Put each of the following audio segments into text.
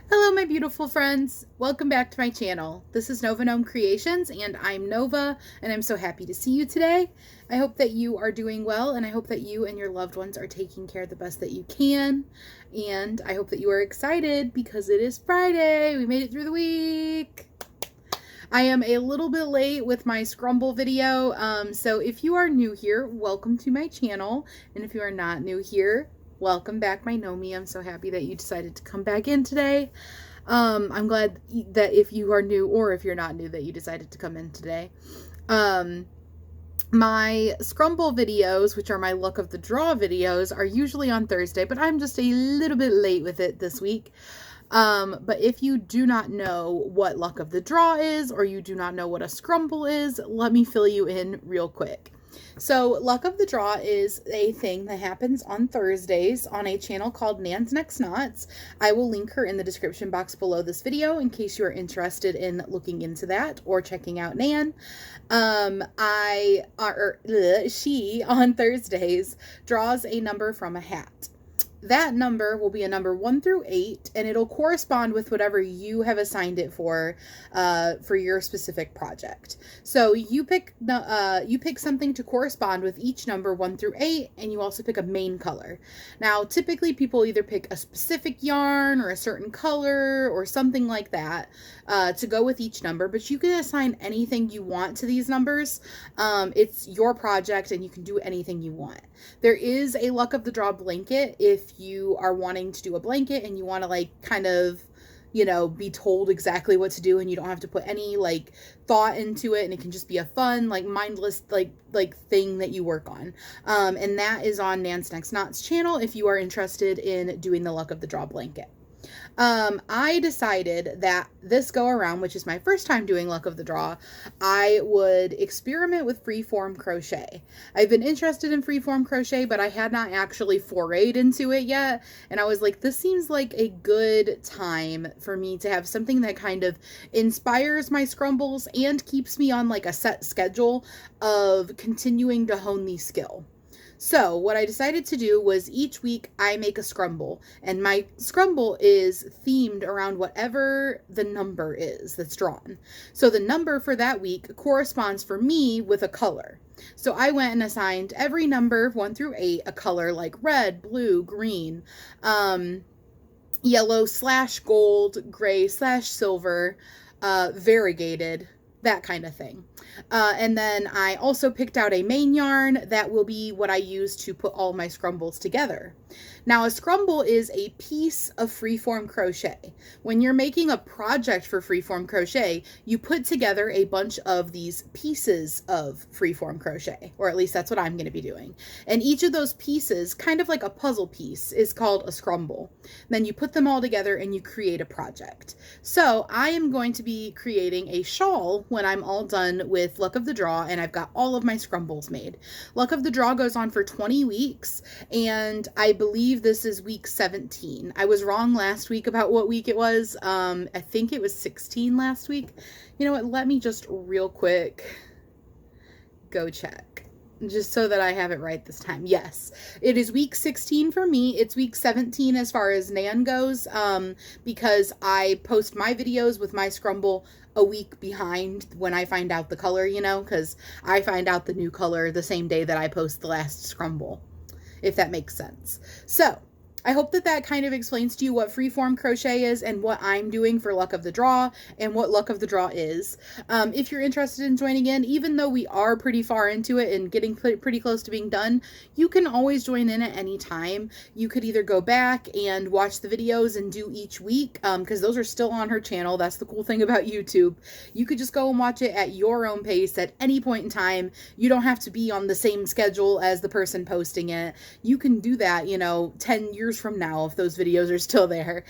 Hello, my beautiful friends. Welcome back to my channel. This is Nova Gnome Creations, and I'm Nova, and I'm so happy to see you today. I hope that you are doing well, and I hope that you and your loved ones are taking care the best that you can. And I hope that you are excited because it is Friday. We made it through the week. I am a little bit late with my Scrumble video, so if you are new here, welcome to my channel. And if you are not new here, welcome back, my Gnomie. I'm so happy that you decided to come back in today. I'm glad that if you are new or if you're not new that you decided to come in today. My Scrumble videos, which are my Luck of the Draw videos, are usually on Thursday, but I'm just a little bit late with it this week. But if you do not know what Luck of the Draw is, or you do not know what a Scrumble is, let me fill you in real quick. So Luck of the Draw is a thing that happens on Thursdays on a channel called Nan's Next Knots. I will link her in the description box below this video in case you are interested in looking into that or checking out Nan. She on Thursdays draws a number from a hat. That number will be a number 1 through 8, and it'll correspond with whatever you have assigned it for your specific project. So you pick something to correspond with each number 1 through 8, and you also pick a main color. Now, typically people either pick a specific yarn or a certain color or something like that to go with each number, but you can assign anything you want to these numbers. It's your project, and you can do anything you want. There is a Luck of the Draw blanket if you are wanting to do a blanket and you want to like kind of, you know, be told exactly what to do and you don't have to put any like thought into it, and it can just be a fun, like mindless, like thing that you work on. And that is on Nan's Next Knots channel if you are interested in doing the Luck of the Draw blanket. I decided that this go around, which is my first time doing Luck of the Draw, I would experiment with Freeform Crochet. I've been interested in Freeform Crochet, but I had not actually forayed into it yet, and I was like, this seems like a good time for me to have something that kind of inspires my scrumbles and keeps me on like a set schedule of continuing to hone the skill. So what I decided to do was each week I make a scrumble, and my scrumble is themed around whatever the number is that's drawn. So the number for that week corresponds for me with a color. So I went and assigned every number 1 through 8 a color like red, blue, green, yellow / gold, gray / silver, variegated, that kind of thing. And then I also picked out a main yarn that will be what I use to put all my scrumbles together. Now, a scrumble is a piece of Freeform Crochet. When you're making a project for Freeform Crochet, you put together a bunch of these pieces of Freeform Crochet, or at least that's what I'm going to be doing. And each of those pieces, kind of like a puzzle piece, is called a scrumble. Then you put them all together and you create a project. So I am going to be creating a shawl when I'm all done with Luck of the Draw, and I've got all of my scrumbles made. Luck of the Draw goes on for 20 weeks, and I believe this is week 17. I was wrong last week about what week it was. I think it was 16 last week. You know what? Let me just real quick go check, just so that I have it right this time. Yes, it is week 16 for me. It's week 17 as far as Nan goes, because I post my videos with my scrumble a week behind when I find out the color, you know, because I find out the new color the same day that I post the last scrumble, if that makes sense. So I hope that that kind of explains to you what Freeform Crochet is and what I'm doing for Luck of the Draw and what Luck of the Draw is. If you're interested in joining in, even though we are pretty far into it and getting pretty close to being done, you can always join in at any time. You could either go back and watch the videos and do each week, because those are still on her channel. That's the cool thing about YouTube. You could just go and watch it at your own pace at any point in time. You don't have to be on the same schedule as the person posting it. You can do that, you know, 10 years from now if those videos are still there.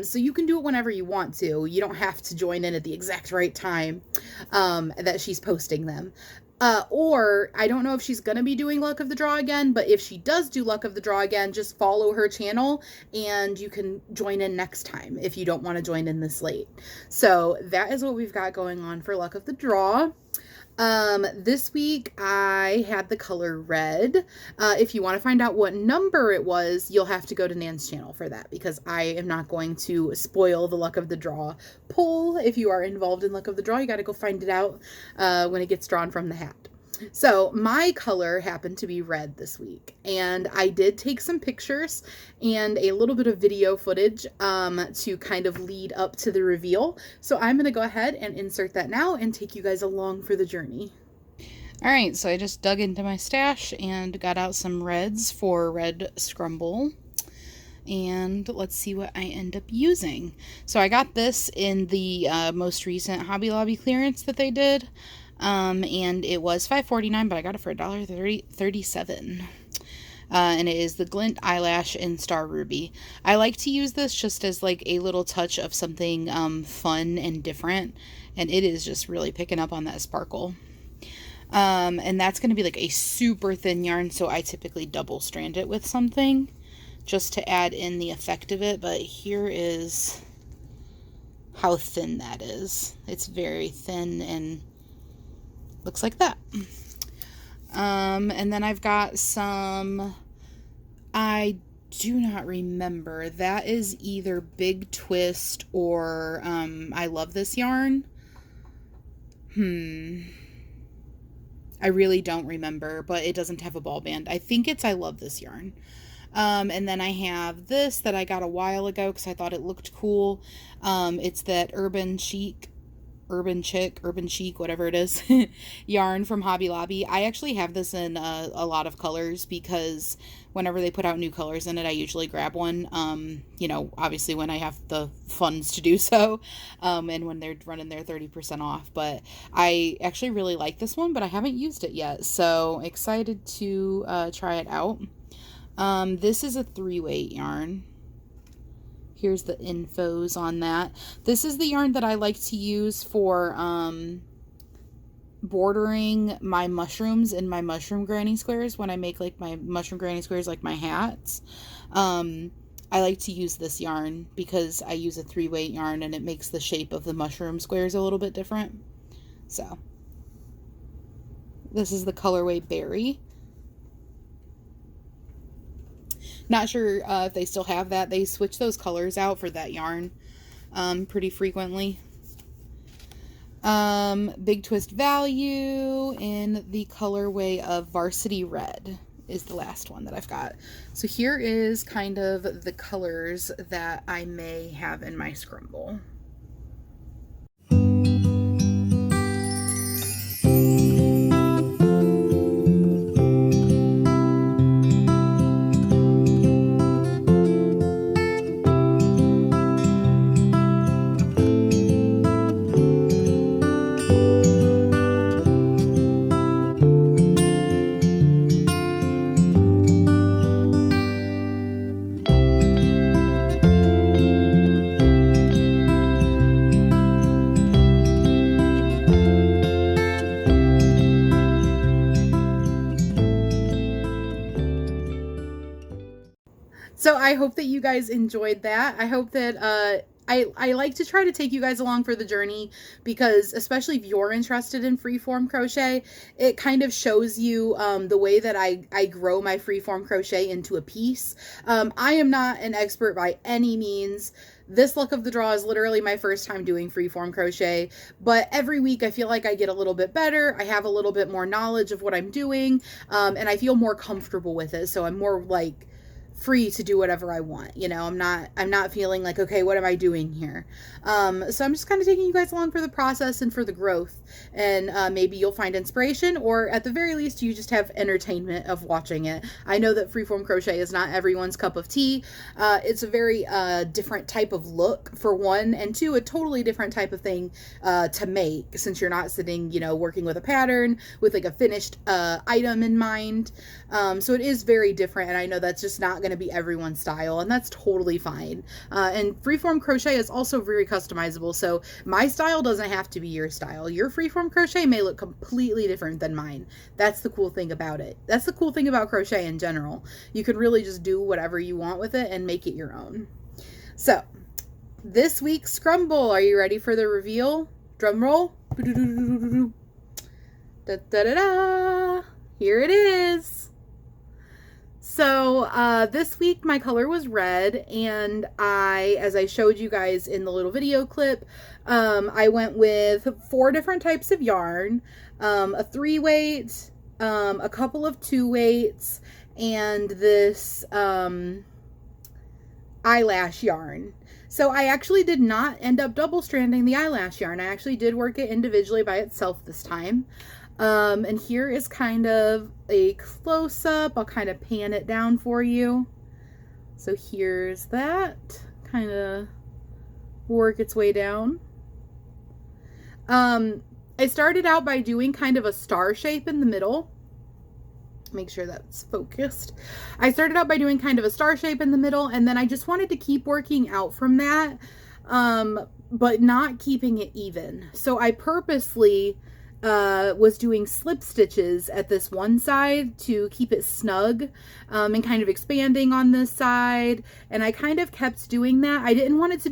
So you can do it whenever you want to. You don't have to join in at the exact right time that she's posting them. Or I don't know if she's going to be doing Luck of the Draw again, but if she does do Luck of the Draw again, just follow her channel and you can join in next time if you don't want to join in this late. So that is what we've got going on for Luck of the Draw. This week I had the color red. If you want to find out what number it was, you'll have to go to Nan's channel for that, because I am not going to spoil the luck of the draw poll. If you are involved in luck of the draw, you got to go find it out when it gets drawn from the hat. So my color happened to be red this week, and I did take some pictures and a little bit of video footage to kind of lead up to the reveal. So I'm going to go ahead and insert that now and take you guys along for the journey. All right, so I just dug into my stash and got out some reds for red Scrumble. And let's see what I end up using. So I got this in the most recent Hobby Lobby clearance that they did. And it was $5.49, but I got it for $1.37. And it is the Glint Eyelash in Star Ruby. I like to use this just as like a little touch of something fun and different, and it is just really picking up on that sparkle. And that's going to be like a super thin yarn, so I typically double strand it with something just to add in the effect of it, but here is how thin that is. It's very thin and looks like that. And then I've got some, I do not remember, that is either Big Twist or I Love This yarn. I really don't remember, but it doesn't have a ball band. I think it's I Love This yarn. And then I have this that I got a while ago because I thought it looked cool. It's that Urban Chic, whatever it is, yarn from Hobby Lobby. I actually have this in a lot of colors because whenever they put out new colors in it, I usually grab one, you know, obviously when I have the funds to do so, and when they're running their 30% off. But I actually really like this one, but I haven't used it yet, so excited to try it out. This is a 3-weight yarn. Here's the infos on that. This is the yarn that I like to use for bordering my mushrooms in my mushroom granny squares when I make like my mushroom granny squares like my hats. I like to use this yarn because I use a 3-weight yarn and it makes the shape of the mushroom squares a little bit different. So this is the colorway Berry. Not sure if they still have that. They switch those colors out for that yarn pretty frequently. Big Twist Value in the colorway of Varsity Red is the last one that I've got. So here is kind of the colors that I may have in my Scrumble. So I hope that you guys enjoyed that. I hope that I like to try to take you guys along for the journey because, especially if you're interested in freeform crochet, it kind of shows you the way that I grow my freeform crochet into a piece. I am not an expert by any means. This luck of the draw is literally my first time doing freeform crochet, but every week I feel like I get a little bit better. I have a little bit more knowledge of what I'm doing, and I feel more comfortable with it. So I'm more like free to do whatever I want. You know, I'm not feeling like, okay, what am I doing here? So I'm just kind of taking you guys along for the process and for the growth, and maybe you'll find inspiration, or at the very least you just have entertainment of watching it. I know that freeform crochet is not everyone's cup of tea. It's a very different type of look, for one, and two, a totally different type of thing to make, since you're not sitting, you know, working with a pattern with like a finished item in mind. So it is very different, and I know that's just not going to be everyone's style, and that's totally fine. And freeform crochet is also very customizable, so my style doesn't have to be your style. Your freeform crochet may look completely different than mine. That's the cool thing about it. That's the cool thing about crochet in general. You can really just do whatever you want with it and make it your own. So this week's Scrumble, are you ready for the reveal? Drum roll. Da, da, da, da. Here it is. So this week my color was red, and as I showed you guys in the little video clip, I went with 4 different types of yarn, a 3-weight, a couple of 2-weights, and this eyelash yarn. So I actually did not end up double stranding the eyelash yarn. I actually did work it individually by itself this time. And here is kind of a close-up. I'll kind of pan it down for you. So here's that, kind of work its way down. I started out by doing kind of a star shape in the middle. Make sure that's focused. I started out by doing kind of a star shape in the middle, and then I just wanted to keep working out from that, but not keeping it even. So I purposely was doing slip stitches at this one side to keep it snug, and kind of expanding on this side, and I kind of kept doing that. I didn't want it to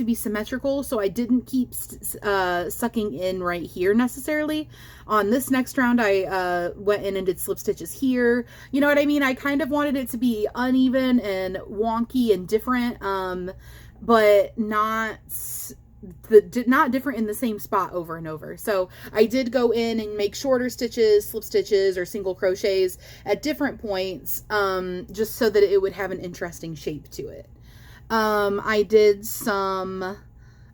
be symmetrical, so I didn't keep sucking in right here necessarily. On this next round, I went in and did slip stitches here. You know what I mean? I kind of wanted it to be uneven and wonky and different, but not different in the same spot over and over. So I did go in and make shorter stitches, slip stitches, or single crochets at different points, just so that it would have an interesting shape to it. I did some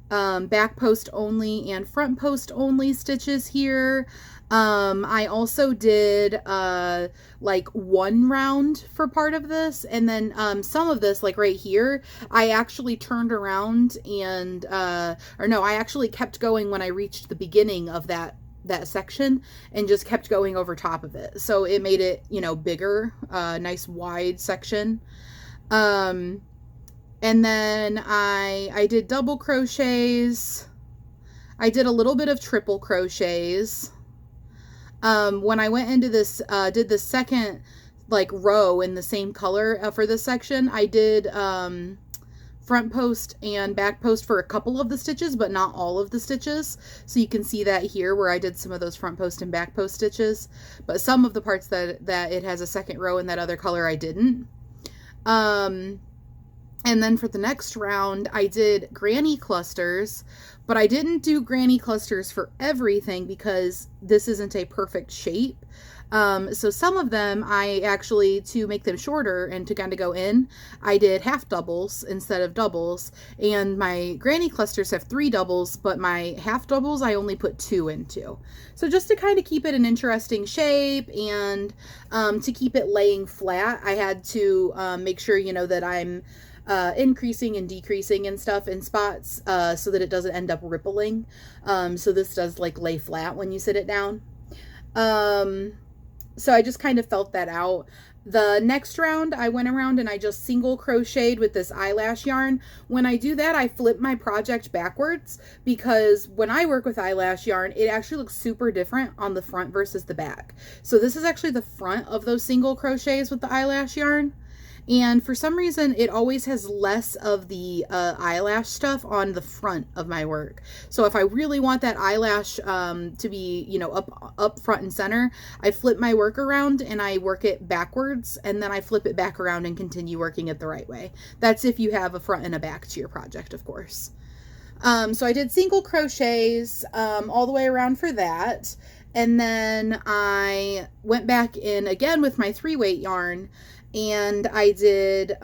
back post only and front post only stitches here. I also did like 1 round for part of this, and then some of this, like right here, I actually turned around and or no, I actually kept going when I reached the beginning of that section and just kept going over top of it. So it made it, you know, bigger, nice wide section. And then I did double crochets. I did a little bit of triple crochets. When I went into this, did the second like row in the same color for this section, I did front post and back post for a couple of the stitches, but not all of the stitches. So you can see that here where I did some of those front post and back post stitches, but some of the parts that it has a second row in that other color, I didn't. And then for the next round, I did granny clusters, but I didn't do granny clusters for everything because this isn't a perfect shape. So some of them I actually, to make them shorter and to kind of go in, I did half doubles instead of doubles. And my granny clusters have 3 doubles, but my half doubles I only put 2 into. So just to kind of keep it an interesting shape and to keep it laying flat, I had to make sure, you know, that I'm increasing and decreasing and stuff in spots, so that it doesn't end up rippling. So this does like lay flat when you sit it down. So I just kind of felt that out. The next round, I went around and I just single crocheted with this eyelash yarn. When I do that, I flip my project backwards, because when I work with eyelash yarn, it actually looks super different on the front versus the back. So this is actually the front of those single crochets with the eyelash yarn. And for some reason, it always has less of the eyelash stuff on the front of my work. So if I really want that eyelash to be, you know, up front and center, I flip my work around and I work it backwards, and then I flip it back around and continue working it the right way. That's if you have a front and a back to your project, of course. So I did single crochets all the way around for that. And then I went back in again with my 3-weight yarn, and I did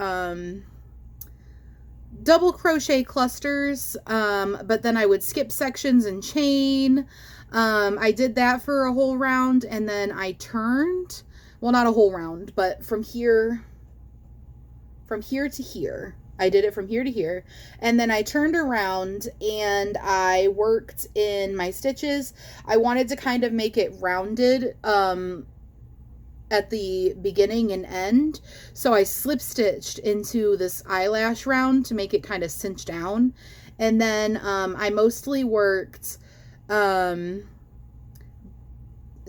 double crochet clusters, but then I would skip sections and chain. I did that for a whole round, and then I turned, well, not a whole round, but from here to here. I did it from here to here, and then I turned around and I worked in my stitches. I wanted to kind of make it rounded at the beginning and end, so I slip stitched into this eyelash round to make it kind of cinch down. And then I mostly worked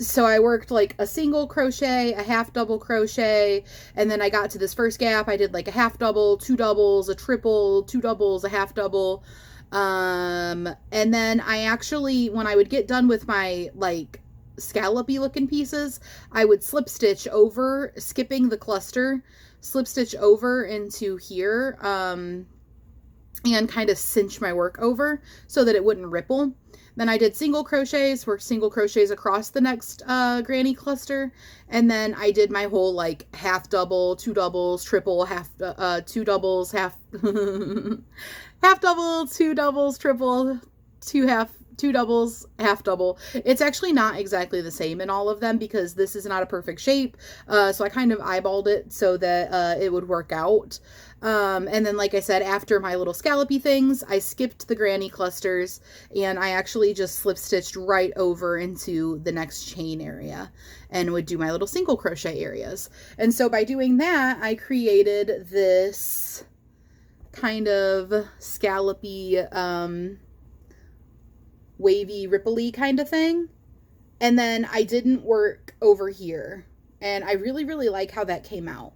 so I worked like a single crochet, a half double crochet, and then I got to this first gap, I did like a half double, 2 doubles, a triple, 2 doubles, a half double, And then I actually, when I would get done with my like scallopy looking pieces, I would slip stitch over, skipping the cluster, slip stitch over into here, and kind of cinch my work over so that it wouldn't ripple. Then I did single crochets, worked single crochets across the next granny cluster, and then I did my whole like half double, two doubles, triple, half two doubles, half half double, two doubles, triple, two doubles, half double. It's actually not exactly the same in all of them because this is not a perfect shape. So I kind of eyeballed it so that it would work out. And then, like I said, after my little scallopy things, I skipped the granny clusters and I actually just slip stitched right over into the next chain area and would do my little single crochet areas. And so by doing that, I created this kind of scallopy, wavy, ripply kind of thing. And then I didn't work over here. And I really, really like how that came out.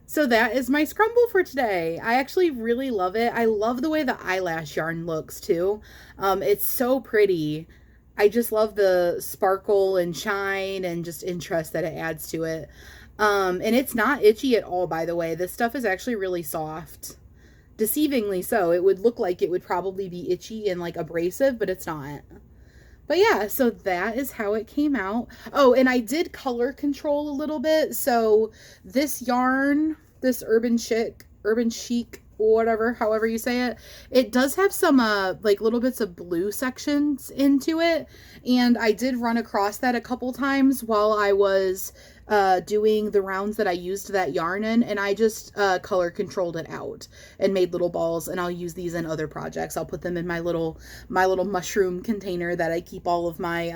So that is my Scrumble for today. I actually really love it. I love the way the eyelash yarn looks too. It's so pretty. I just love the sparkle and shine and just interest that it adds to it. And it's not itchy at all, by the way. This stuff is actually really soft. Deceivingly so. It would look like it would probably be itchy and like abrasive, but it's not. But yeah, so that is how it came out. Oh, and I did color control a little bit. So this yarn, this Urban Chic, whatever, however you say it, it does have some like little bits of blue sections into it. And I did run across that a couple times while I was doing the rounds that I used that yarn in, and I just color controlled it out and made little balls, and I'll use these in other projects. I'll put them in my little mushroom container that I keep all of my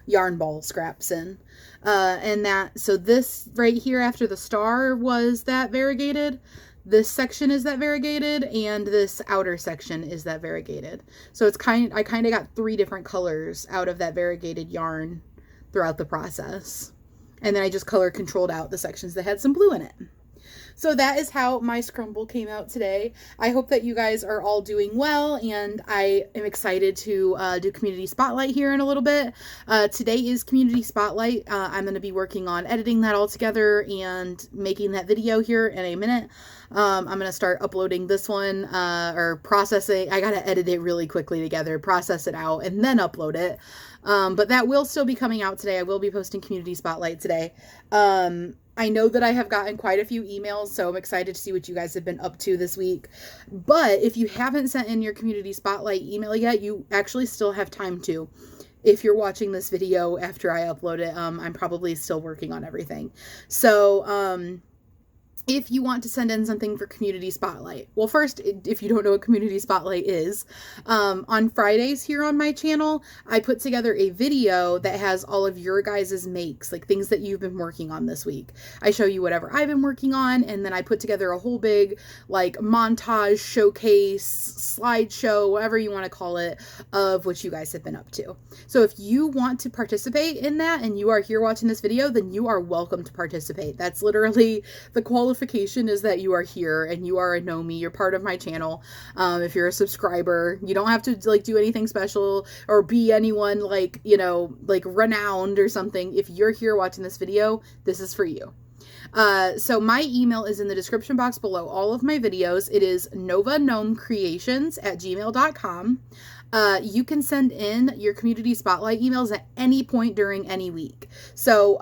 yarn ball scraps in. So this right here after the star was that variegated. This section is that variegated, and this outer section is that variegated. So it's I kind of got 3 different colors out of that variegated yarn throughout the process. And then I just color controlled out the sections that had some blue in it. So that is how my Scrumble came out today. I hope that you guys are all doing well, and I am excited to do Community Spotlight here in a little bit. Today is Community Spotlight. I'm going to be working on editing that all together and making that video here in a minute. I'm going to start uploading this one, or processing. I got to edit it really quickly together, process it out, and then upload it. But that will still be coming out today. I will be posting Community Spotlight today. I know that I have gotten quite a few emails, so I'm excited to see what you guys have been up to this week. But if you haven't sent in your Community Spotlight email yet, you actually still have time to. If you're watching this video after I upload it, I'm probably still working on everything. So, if you want to send in something for Community Spotlight. Well, first, if you don't know what Community Spotlight is, on Fridays here on my channel, I put together a video that has all of your guys' makes, like things that you've been working on this week. I show you whatever I've been working on, and then I put together a whole big, like, montage, showcase, slideshow, whatever you want to call it, of what you guys have been up to. So if you want to participate in that, and you are here watching this video, then you are welcome to participate. That's literally the qualification is that you are here and you are a gnomie. You're part of my channel. If you're a subscriber, you don't have to like do anything special or be anyone like, you know, like renowned or something. If you're here watching this video, this is for you. So my email is in the description box below all of my videos. It is novagnomecreations@gmail.com. You can send in your Community Spotlight emails at any point during any week. So,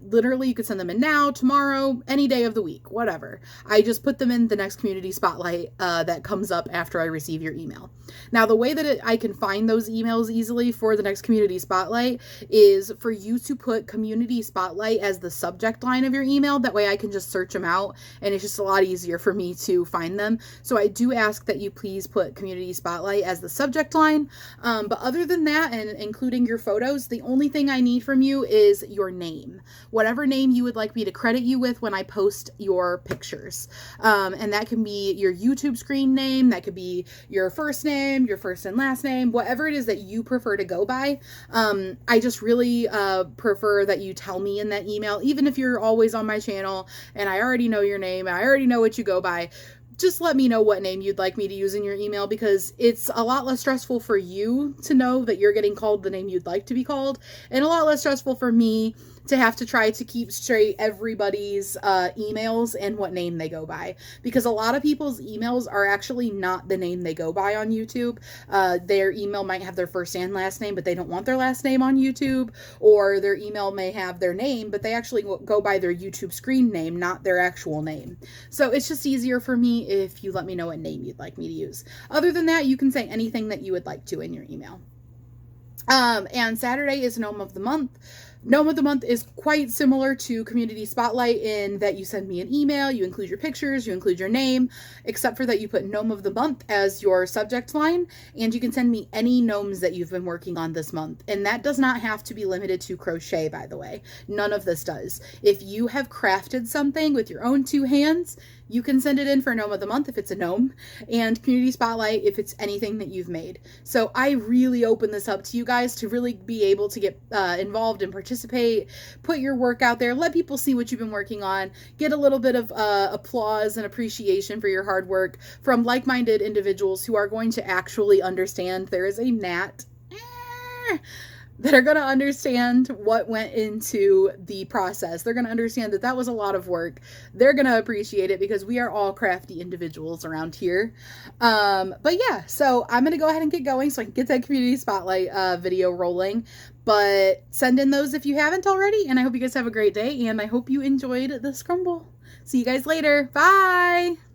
literally you could send them in now, tomorrow, any day of the week, whatever. I just put them in the next Community Spotlight, that comes up after I receive your email. Now, the way that I can find those emails easily for the next Community Spotlight is for you to put Community Spotlight as the subject line of your email. That way I can just search them out, and it's just a lot easier for me to find them. So I do ask that you please put Community Spotlight as the subject line. But other than that, and including your photos, the only thing I need from you is your name. Whatever name you would like me to credit you with when I post your pictures. And that can be your YouTube screen name, that could be your first name, your first and last name, whatever it is that you prefer to go by. I just really prefer that you tell me in that email, even if you're always on my channel and I already know your name, I already know what you go by. just let me know what name you'd like me to use in your email, because it's a lot less stressful for you to know that you're getting called the name you'd like to be called, and a lot less stressful for me to have to try to keep straight everybody's emails and what name they go by, because a lot of people's emails are actually not the name they go by on YouTube. Their email might have their first and last name, but they don't want their last name on YouTube, or their email may have their name, but they actually go by their YouTube screen name, not their actual name. So it's just easier for me if you let me know what name you'd like me to use. Other than that, you can say anything that you would like to in your email. And Saturday is Gnome of the Month. Gnome of the Month is quite similar to Community Spotlight in that you send me an email, you include your pictures, you include your name, except for that you put Gnome of the Month as your subject line, and you can send me any gnomes that you've been working on this month. And that does not have to be limited to crochet, by the way. None of this does. If you have crafted something with your own two hands, you can send it in for Gnome of the Month if it's a gnome, and Community Spotlight if it's anything that you've made. So I really open this up to you guys to really be able to get involved and participate, put your work out there, let people see what you've been working on, get a little bit of applause and appreciation for your hard work from like-minded individuals who are going to actually understand. There is a gnat that are going to understand what went into the process. They're going to understand that that was a lot of work. They're going to appreciate it because we are all crafty individuals around here. But yeah, so I'm going to go ahead and get going so I can get that Community Spotlight video rolling. But send in those if you haven't already, and I hope you guys have a great day, and I hope you enjoyed the Scrumble. See you guys later. Bye!